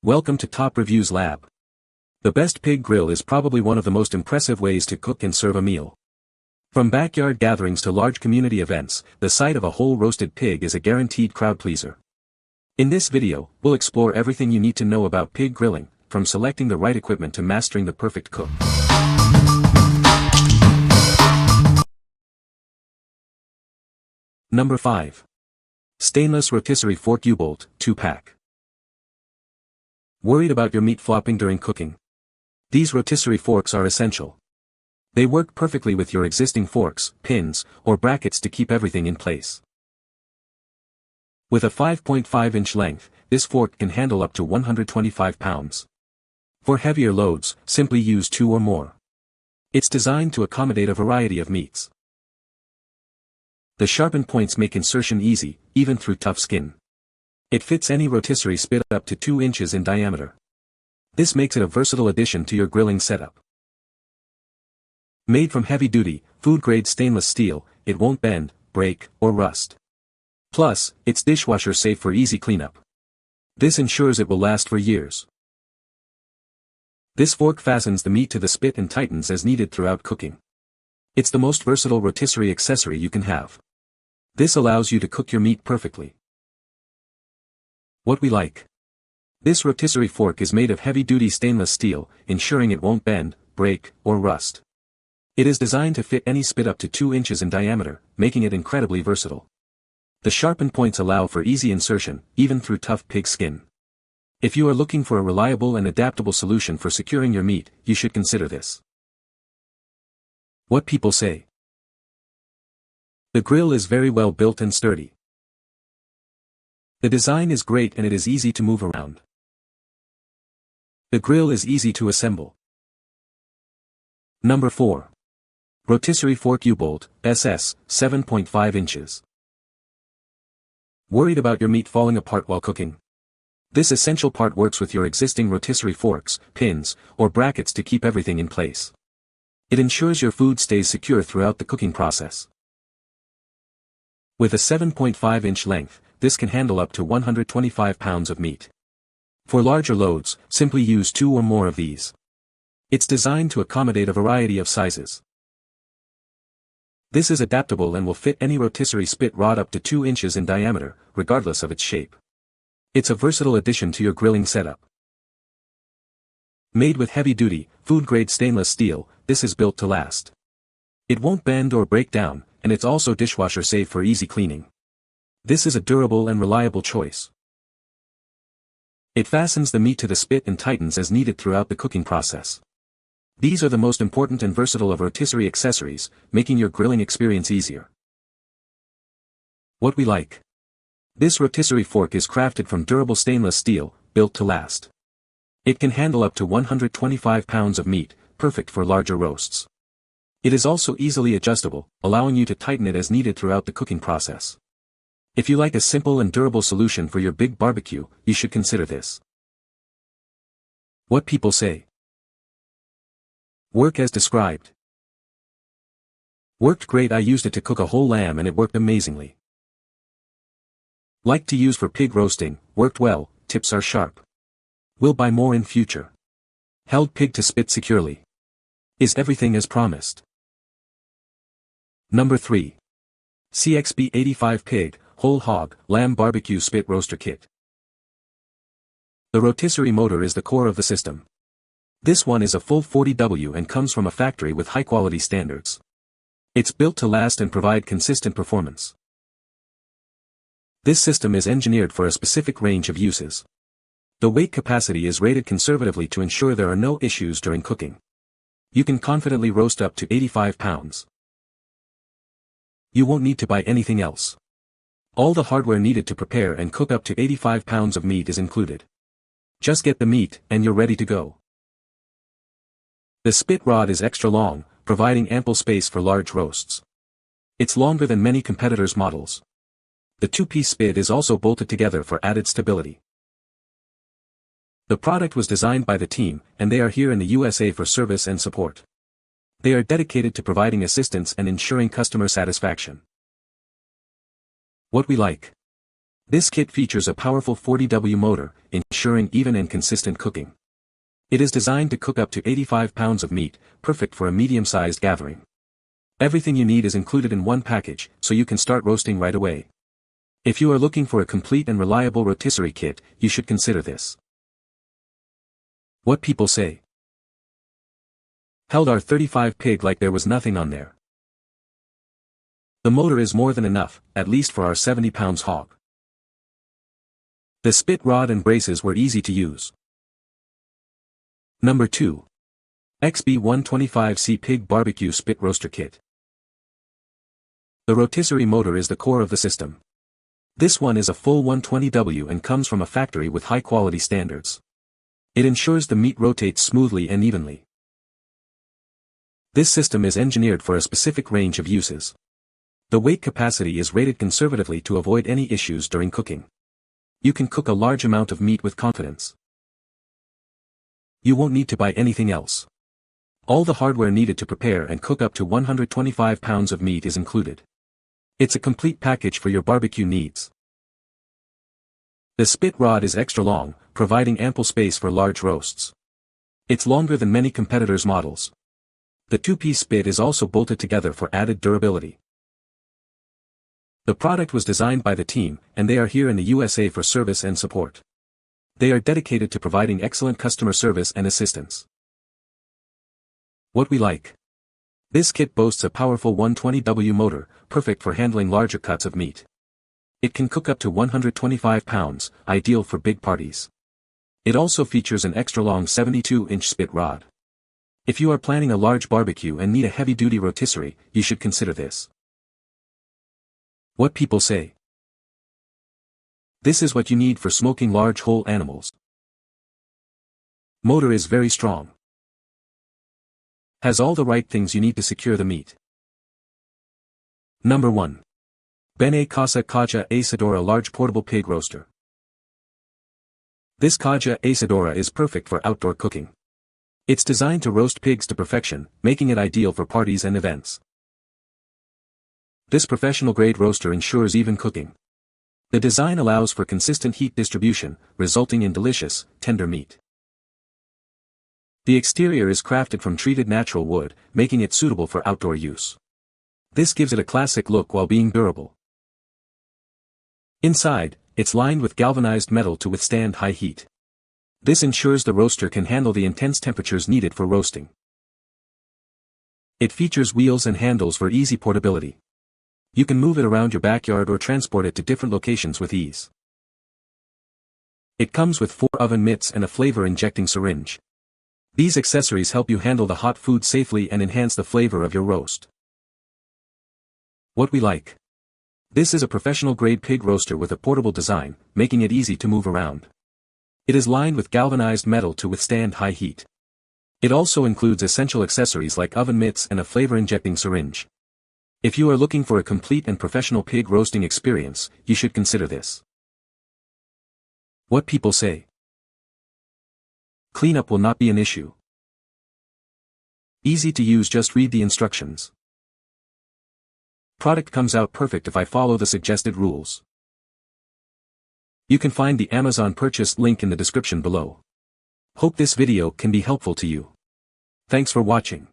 Welcome to Top Reviews Lab. The best pig grill is probably one of the most impressive ways to cook and serve a meal. From backyard gatherings to large community events, the sight of a whole roasted pig is a guaranteed crowd pleaser. In this video, we'll explore everything you need to know about pig grilling, from selecting the right equipment to mastering the perfect cook. Number 5. Stainless Rotisserie Fork U-Bolt, 2-pack. Worried about your meat flopping during cooking? These rotisserie forks are essential. They work perfectly with your existing forks, pins, or brackets to keep everything in place. With a 5.5-inch length, this fork can handle up to 125 pounds. For heavier loads, simply use 2 or more. It's designed to accommodate a variety of meats. The sharpened points make insertion easy, even through tough skin. It fits any rotisserie spit up to 2 inches in diameter. This makes it a versatile addition to your grilling setup. Made from heavy-duty, food-grade stainless steel, it won't bend, break, or rust. Plus, it's dishwasher safe for easy cleanup. This ensures it will last for years. This fork fastens the meat to the spit and tightens as needed throughout cooking. It's the most versatile rotisserie accessory you can have. This allows you to cook your meat perfectly. What we like. This rotisserie fork is made of heavy-duty stainless steel, ensuring it won't bend, break, or rust. It is designed to fit any spit up to 2 inches in diameter, making it incredibly versatile. The sharpened points allow for easy insertion, even through tough pig skin. If you are looking for a reliable and adaptable solution for securing your meat, you should consider this. What people say. The grill is very well built and sturdy. The design is great and it is easy to move around. The grill is easy to assemble. Number 4. Rotisserie Fork U-Bolt, SS, 7.5 inches. Worried about your meat falling apart while cooking? This essential part works with your existing rotisserie forks, pins, or brackets to keep everything in place. It ensures your food stays secure throughout the cooking process. With a 7.5-inch length, this can handle up to 125 pounds of meat. For larger loads, simply use 2 or more of these. It's designed to accommodate a variety of sizes. This is adaptable and will fit any rotisserie spit rod up to 2 inches in diameter, regardless of its shape. It's a versatile addition to your grilling setup. Made with heavy-duty, food-grade stainless steel, this is built to last. It won't bend or break down, and it's also dishwasher safe for easy cleaning. This is a durable and reliable choice. It fastens the meat to the spit and tightens as needed throughout the cooking process. These are the most important and versatile of rotisserie accessories, making your grilling experience easier. What we like. This rotisserie fork is crafted from durable stainless steel, built to last. It can handle up to 125 pounds of meat, perfect for larger roasts. It is also easily adjustable, allowing you to tighten it as needed throughout the cooking process. If you like a simple and durable solution for your big barbecue, you should consider this. What people say. Work as described. Worked great. I used it to cook a whole lamb and it worked amazingly. Like to use for pig roasting, worked well, tips are sharp. Will buy more in future. Held pig to spit securely. Is everything as promised? Number 3. CXB 85 Pig, Whole Hog, Lamb Barbecue Spit Roaster Kit. The rotisserie motor is the core of the system. This one is a full 40W and comes from a factory with high-quality standards. It's built to last and provide consistent performance. This system is engineered for a specific range of uses. The weight capacity is rated conservatively to ensure there are no issues during cooking. You can confidently roast up to 85 pounds. You won't need to buy anything else. All the hardware needed to prepare and cook up to 85 pounds of meat is included. Just get the meat, and you're ready to go. The spit rod is extra long, providing ample space for large roasts. It's longer than many competitors' models. The 2-piece spit is also bolted together for added stability. The product was designed by the team, and they are here in the USA for service and support. They are dedicated to providing assistance and ensuring customer satisfaction. What we like. This kit features a powerful 40W motor, ensuring even and consistent cooking. It is designed to cook up to 85 pounds of meat, perfect for a medium-sized gathering. Everything you need is included in one package, so you can start roasting right away. If you are looking for a complete and reliable rotisserie kit, you should consider this. What people say. Held our 35 pig like there was nothing on there. The motor is more than enough, at least for our 70 pounds hog. The spit rod and braces were easy to use. Number 2. XB125C Pig Barbecue Spit Roaster Kit. The rotisserie motor is the core of the system. This one is a full 120W and comes from a factory with high-quality standards. It ensures the meat rotates smoothly and evenly. This system is engineered for a specific range of uses. The weight capacity is rated conservatively to avoid any issues during cooking. You can cook a large amount of meat with confidence. You won't need to buy anything else. All the hardware needed to prepare and cook up to 125 pounds of meat is included. It's a complete package for your barbecue needs. The spit rod is extra long, providing ample space for large roasts. It's longer than many competitors' models. The two-piece spit is also bolted together for added durability. The product was designed by the team, and they are here in the USA for service and support. They are dedicated to providing excellent customer service and assistance. What we like. This kit boasts a powerful 120W motor, perfect for handling larger cuts of meat. It can cook up to 125 pounds, ideal for big parties. It also features an extra-long 72-inch spit rod. If you are planning a large barbecue and need a heavy-duty rotisserie, you should consider this. What people say. This is what you need for smoking large whole animals. Motor is very strong. Has all the right things you need to secure the meat. Number 1. Bene Casa Caja Asadora Large Portable Pig Roaster. This Caja Asadora is perfect for outdoor cooking. It's designed to roast pigs to perfection, making it ideal for parties and events. This professional-grade roaster ensures even cooking. The design allows for consistent heat distribution, resulting in delicious, tender meat. The exterior is crafted from treated natural wood, making it suitable for outdoor use. This gives it a classic look while being durable. Inside, it's lined with galvanized metal to withstand high heat. This ensures the roaster can handle the intense temperatures needed for roasting. It features wheels and handles for easy portability. You can move it around your backyard or transport it to different locations with ease. It comes with 4 oven mitts and a flavor-injecting syringe. These accessories help you handle the hot food safely and enhance the flavor of your roast. What we like. This is a professional-grade pig roaster with a portable design, making it easy to move around. It is lined with galvanized metal to withstand high heat. It also includes essential accessories like oven mitts and a flavor-injecting syringe. If you are looking for a complete and professional pig roasting experience, you should consider this. What people say. Cleanup will not be an issue. Easy to use, just read the instructions. Product comes out perfect if I follow the suggested rules. You can find the Amazon purchase link in the description below. Hope this video can be helpful to you. Thanks for watching.